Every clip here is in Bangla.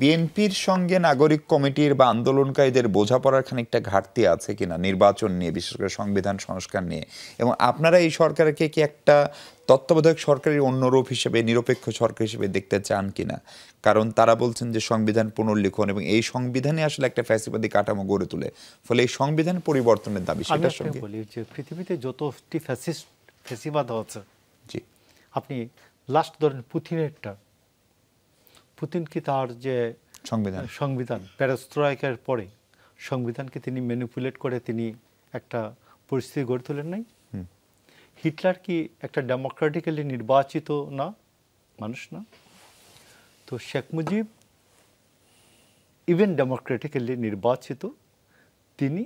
বিএনপির সঙ্গে নাগরিক কমিটির বা আন্দোলনকারীদের বোঝাপড়ার খানিকটা ঘাটতি আছে কিনা নির্বাচন নিয়ে, বিশেষ করে সংবিধান সংস্কার নিয়ে, এবং আপনারা এই সরকারকে কি একটা তত্ত্বাবধায়ক সরকারের অন্য রূপ হিসেবে, নিরপেক্ষ সরকার হিসেবে দেখতে চান কিনা? কারণ তারা বলছেন যে সংবিধান পুনর্লিখন এবং এই সংবিধানে আসলে একটা ফ্যাসিবাদী কাঠামো গড়ে তোলে, ফলে এই সংবিধান পরিবর্তনের দাবি। সেটার সঙ্গে বলি যে পৃথিবীতে যতটি ফ্যাসিবাদ আছে, জি, আপনি লাস্ট ধরেন পুতিনেরটা, পুতিন কি তার যে সংবিধান পেরেস্ট্রয়কার পরে সংবিধানকে তিনি ম্যানিপুলেট করে তিনি একটা পরিস্থিতি গড়ে তোলেন নাই? হিটলার কি একটা ডেমোক্রেটিক্যালি নির্বাচিত না মানুষ না? তো শেখ মুজিব ইভেন ডেমোক্রেটিক্যালি নির্বাচিত, তিনি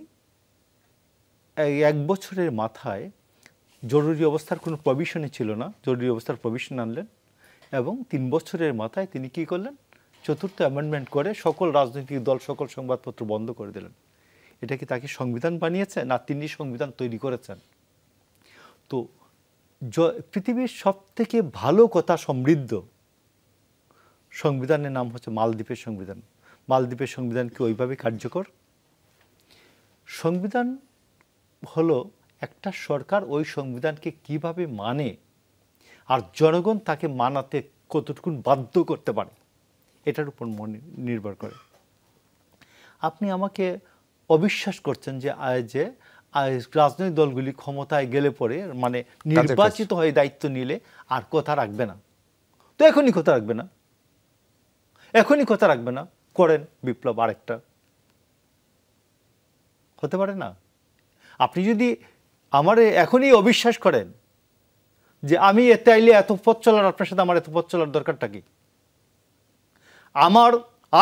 এক বছরের মাথায় জরুরি অবস্থার কোনো প্রভিশনই ছিল না, জরুরি অবস্থার প্রভিশন আনলেন এবং 3 বছরের মাথায় তিনি কি করলেন, 4th অ্যামেন্ডমেন্ট করে সকল রাজনৈতিক দল, সকল সংবাদপত্র বন্ধ করে দিলেন। এটা কি তাকে সংবিধান বানিয়েছে না তিনি সংবিধান তৈরি করেছেন? তো পৃথিবীর সবথেকে ভালো কথা সমৃদ্ধ সংবিধানের নাম হচ্ছে মালদ্বীপের সংবিধান। মালদ্বীপের সংবিধান কি ওইভাবে কার্যকর? সংবিধান হলো একটা সরকার ওই সংবিধানকে কিভাবে মানে আর জনগণ তাকে মানাতে কতটুকু বাধ্য করতে পারে, এটার উপর নির্ভর করে। আপনি আমাকে অবিশ্বাস করছেন যে রাজনৈতিক দলগুলি ক্ষমতায় গেলে পরে, মানে নির্বাচিত হয়ে দায়িত্ব নিলে আর কথা রাখবে না। তো এখনই কথা রাখবে না, এখনই কথা রাখবে না, করেন বিপ্লব, আরেকটা হতে পারে না? আপনি যদি আমার এখনই অবিশ্বাস করেন যে আমি এতে আইলে এত পথ চলার, আপনার সাথে আমার এত পথ চলার দরকারটা কি?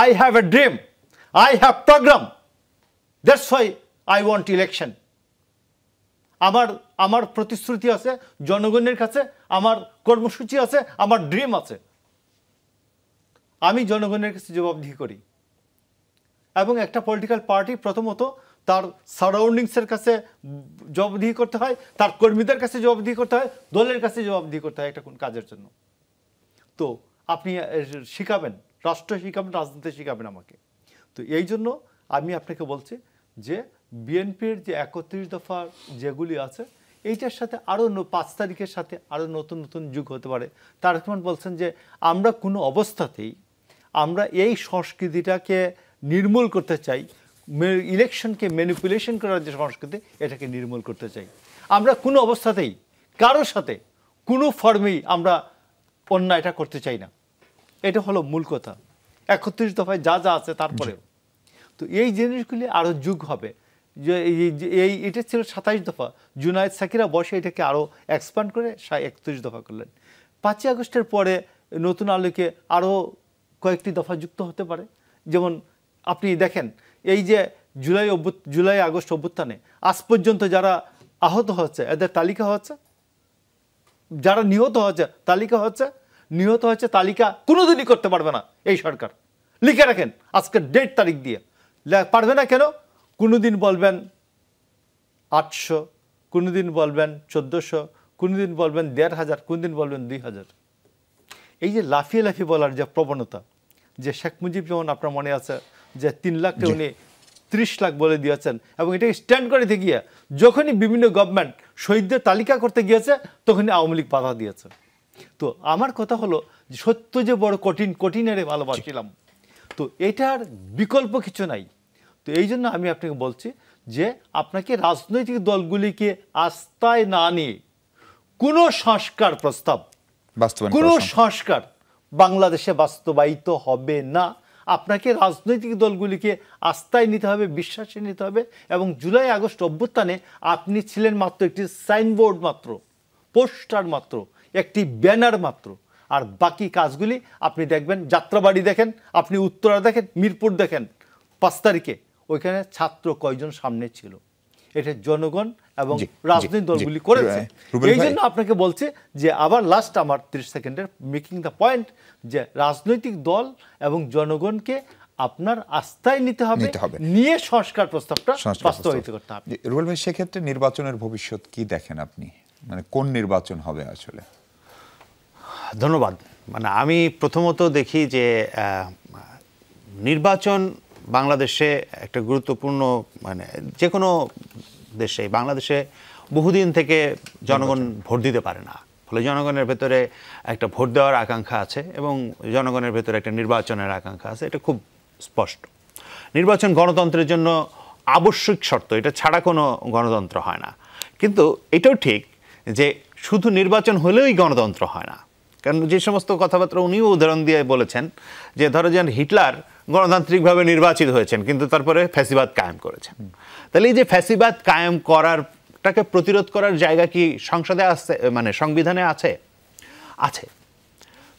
I have a dream, I have program, that's why I want election. আমার প্রতিশ্রুতি আছে জনগণের কাছে, আমার কর্মসূচি আছে, আমার ড্রিম আছে। আমি জনগণের কাছে জবাবদিহি করি এবং একটা পলিটিক্যাল পার্টি প্রথমত তার সারাউন্ডিংসের কাছে জবাবদিহি করতে হয়, তার কর্মীদের কাছে জবাবদিহি করতে হয়, দলের কাছে জবাবদিহি করতে হয় একটা কোন কাজের জন্য। তো আপনি শিখাবেন, রাষ্ট্র শিখাবেন, রাজনীতি শিখাবেন আমাকে। তো এই জন্য আমি আপনাকে বলছি যে বিএনপির যে 31 দফা যেগুলি আছে, এইটার সাথে আরও 5 তারিখের সাথে আরও নতুন নতুন যুগ হতে পারে। তারেক রহমান বলছেন যে আমরা কোনো অবস্থাতেই আমরা এই সংস্কৃতিটাকে নির্মূল করতে চাই, ইলেকশনকে ম্যানিপুলেশন করার যে সংস্কৃতি, এটাকে নির্মূল করতে চাই। আমরা কোনো অবস্থাতেই কারোর সাথে কোনো ফর্মেই আমরা অন্যায়টা করতে চাই না। এটা হলো মূল কথা 31 দফায় যা যা আছে। তারপরেও তো এই জিনিসগুলি আরও যুগ হবে। যে এটা ছিল 27 দফা, জুনায়েদ সাকিরা বসে এটাকে আরও এক্সপ্যান্ড করে 31 দফা করলেন। 5ই আগস্টের পরে নতুন আলোকে আরও কয়েকটি দফা যুক্ত হতে পারে। যেমন আপনি দেখেন এই যে জুলাই আগস্ট অভ্যুত্থানে আজ পর্যন্ত যারা আহত হচ্ছে এদের তালিকা হচ্ছে, যারা নিহত হচ্ছে তালিকা হচ্ছে, নিহত হচ্ছে তালিকা কোনোদিনই করতে পারবে না এই সরকার। লিখে রাখেন আজকের ডেট তারিখ দিয়ে। পারবে না কেন? কোনোদিন বলবেন 800, কোনোদিন বলবেন 1400, কোনোদিন বলবেন 1500, কোনোদিন বলবেন 2000। এই যে লাফিয়ে লাফিয়ে বলার যে প্রবণতা, যে শেখ মুজিব যেমন আপনার মনে আছে যে 3 লাখকে উনি 30 লাখ বলে দিয়েছেন, এবং এটাকে স্ট্যান্ড করে গিয়ে যখনই বিভিন্ন গভর্নমেন্ট শহীদদের তালিকা করতে গিয়েছে তখনই আওয়ামী লীগ বাধা দিয়েছে। তো আমার কথা হলো সত্য যে বড় কঠিন, কঠিনেরে ভালোবাসিলাম, তো এটার বিকল্প কিছু নাই। তো এই জন্য আমি আপনাকে বলছি যে আপনাকে রাজনৈতিক দলগুলিকে আস্থায় না নিয়ে কোনো সংস্কার প্রস্তাব, কোনো সংস্কার বাংলাদেশে বাস্তবায়িত হবে না। আপনাকে রাজনৈতিক দলগুলিকে আস্থায় নিতে হবে, বিশ্বাসে নিতে হবে। এবং জুলাই আগস্ট অভ্যুত্থানে আপনি ছিলেন মাত্র একটি সাইনবোর্ড মাত্র, পোস্টার মাত্র, একটি ব্যানার মাত্র। আর বাকি কাজগুলি আপনি দেখবেন, যাত্রাবাড়ি দেখেন, আপনি উত্তরা দেখেন, মিরপুর দেখেন 5 তারিখে ওইখানে ছাত্র কয়জন সামনে ছিল, এটা জনগণ এবং রাজনৈতিক দলগুলি করেছে। এই জন্য আপনাকে বলছে যে আবার লাস্ট আমার 30 সেকেন্ডের মেকিং দ্য পয়েন্ট, যে রাজনৈতিক দল এবং জনগণকে আপনার আস্থায় নিতে হবে, নিয়ে সংস্কার প্রস্তাবটা বাস্তবায়িত করতে হবে। রুবেল ভাই, সেক্ষেত্রে নির্বাচনের ভবিষ্যৎ কি দেখেন আপনি? মানে কোন নির্বাচন হবে আসলে? ধন্যবাদ। মানে আমি প্রথমত দেখি যে নির্বাচন বাংলাদেশে একটা গুরুত্বপূর্ণ, মানে যে কোনো দেশে, বাংলাদেশে বহুদিন থেকে জনগণ ভোট দিতে পারে না, ফলে জনগণের ভেতরে একটা ভোট দেওয়ার আকাঙ্ক্ষা আছে এবং জনগণের ভেতরে একটা নির্বাচনের আকাঙ্ক্ষা আছে, এটা খুব স্পষ্ট। নির্বাচন গণতন্ত্রের জন্য আবশ্যিক শর্ত, এটা ছাড়া কোনো গণতন্ত্র হয় না। কিন্তু এটাও ঠিক যে শুধু নির্বাচন হলেই গণতন্ত্র হয় না, কারণ যে সমস্ত কথাবার্তা উনিও উদাহরণ দিয়ে বলেছেন যে ধরো যেন হিটলার গণতান্ত্রিকভাবে নির্বাচিত হয়েছেন কিন্তু তারপরে ফ্যাসিবাদ কায়েম করেছেন। তাহলে এই যে ফ্যাসিবাদ কায়েম করারটাকে প্রতিরোধ করার জায়গা কি সংসদে আছে, মানে সংবিধানে আছে? আছে,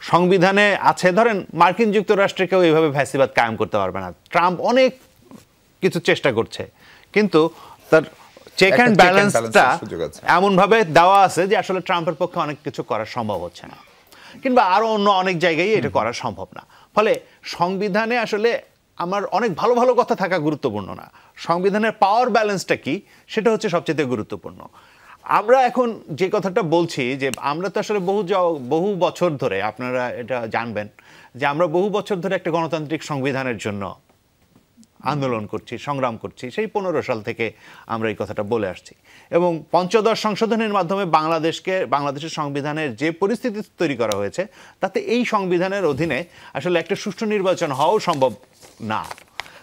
সংবিধানে আছে। ধরেন মার্কিন যুক্তরাষ্ট্রে কেউ এইভাবে ফ্যাসিবাদ কায়েম করতে পারবে না। ট্রাম্প অনেক কিছু চেষ্টা করছে, কিন্তু তার চেক অ্যান্ড ব্যালেন্সটা এমনভাবে দেওয়া আছে যে আসলে ট্রাম্পের পক্ষে অনেক কিছু করা সম্ভব হচ্ছে না, কিংবা আরও অন্য অনেক জায়গায় এটা করা সম্ভব না। ফলে সংবিধানে আসলে আমার অনেক ভালো ভালো কথা থাকা গুরুত্বপূর্ণ না, সংবিধানের পাওয়ার ব্যালেন্সটা কি সেটা হচ্ছে সবচেয়ে গুরুত্বপূর্ণ। আমরা এখন যে কথাটা বলছি যে আমরা তো আসলে বহু বছর ধরে, আপনারা এটা জানবেন যে আমরা বহু বছর ধরে একটা গণতান্ত্রিক সংবিধানের জন্য আন্দোলন করছি, সংগ্রাম করছি। সেই 15 সাল থেকে আমরা এই কথাটা বলে আসছি এবং পঞ্চদশ সংশোধনের মাধ্যমে বাংলাদেশের সংবিধানের যে পরিস্থিতি তৈরি করা হয়েছে তাতে এই সংবিধানের অধীনে আসলে একটা সুষ্ঠু নির্বাচন হওয়াও সম্ভব না।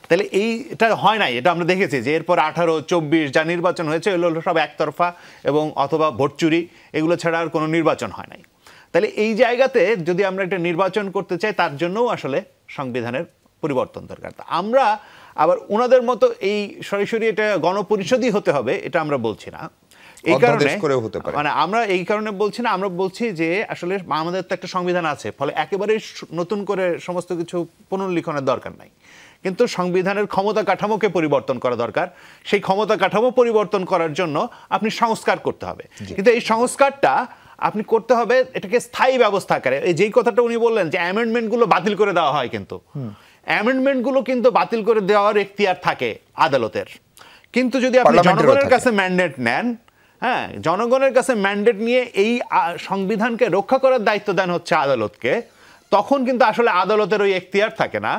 তাহলে এটা হয় নাই, এটা আমরা দেখেছি যে এরপর 18, 24 যা নির্বাচন হয়েছে এগুলো সব একতরফা এবং অথবা ভোট চুরি, এগুলো ছাড়া আর কোনো নির্বাচন হয় নাই। তাহলে এই জায়গাতে যদি আমরা একটা নির্বাচন করতে চাই তার জন্যও আসলে সংবিধানের পরিবর্তন দরকার। আমরা আবার ওনাদের মতো এই সরাসরি এটা গণপরিষদই হতে হবে এটা আমরা বলছি না। এই কারণে মানে আমরা এই কারণে বলছি না, আমরা বলছি যে আসলে আমাদের তো একটা সংবিধান আছে, ফলে একেবারে নতুন করে সমস্ত কিছু পুনর্লিখনের দরকার নাই, কিন্তু সংবিধানের ক্ষমতা কাঠামোকে পরিবর্তন করা দরকার। সেই ক্ষমতা কাঠামো পরিবর্তন করার জন্য আপনি সংস্কার করতে হবে, কিন্তু এই সংস্কারটা আপনি করতে হবে এটাকে স্থায়ী ব্যবস্থা আকারে। এই যেই কথাটা উনি বললেন যে অ্যামেন্ডমেন্টগুলো বাতিল করে দেওয়া হয়, কিন্তু অ্যামেন্ডমেন্টগুলো কিন্তু বাতিল করে দেওয়ার এখতিয়ার থাকে আদালতের। কিন্তু যদি আপনি জনগণের কাছে ম্যান্ডেট নেন, হ্যাঁ, জনগণের কাছে ম্যান্ডেট নিয়ে এই সংবিধানকে রক্ষা করার দায়িত্ব দেন হচ্ছে আদালতকে, তখন কিন্তু আসলে আদালতের ওই এখতিয়ার থাকে না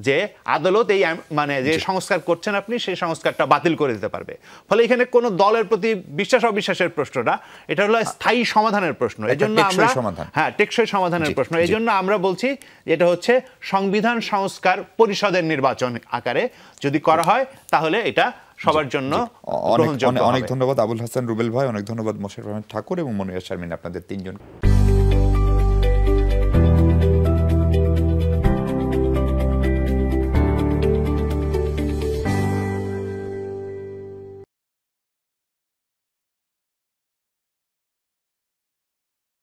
যে আদালত এই মানে যে সংস্কার করছেন আপনি সেই সংস্কারটা বাতিল করে দিতে পারবে। ফলে এখানে কোনো দলের প্রতি বিশ্বাস অবিশ্বাসের প্রশ্ন না, এটা হলো স্থায়ী সমাধানের প্রশ্ন। এই জন্য আমরা টেকসই সমাধানের প্রশ্ন। এই জন্য আমরা বলছি এটা হচ্ছে সংবিধান সংস্কার পরিষদের নির্বাচন আকারে যদি করা হয় তাহলে এটা সবার জন্য অনেক ধন্যবাদ আবুল হাসান রুবেল ভাই, অনেক ধন্যবাদ মোশাররফ আহমেদ ঠাকুর এবং মনিরা শারমিন, আপনাদের তিনজন।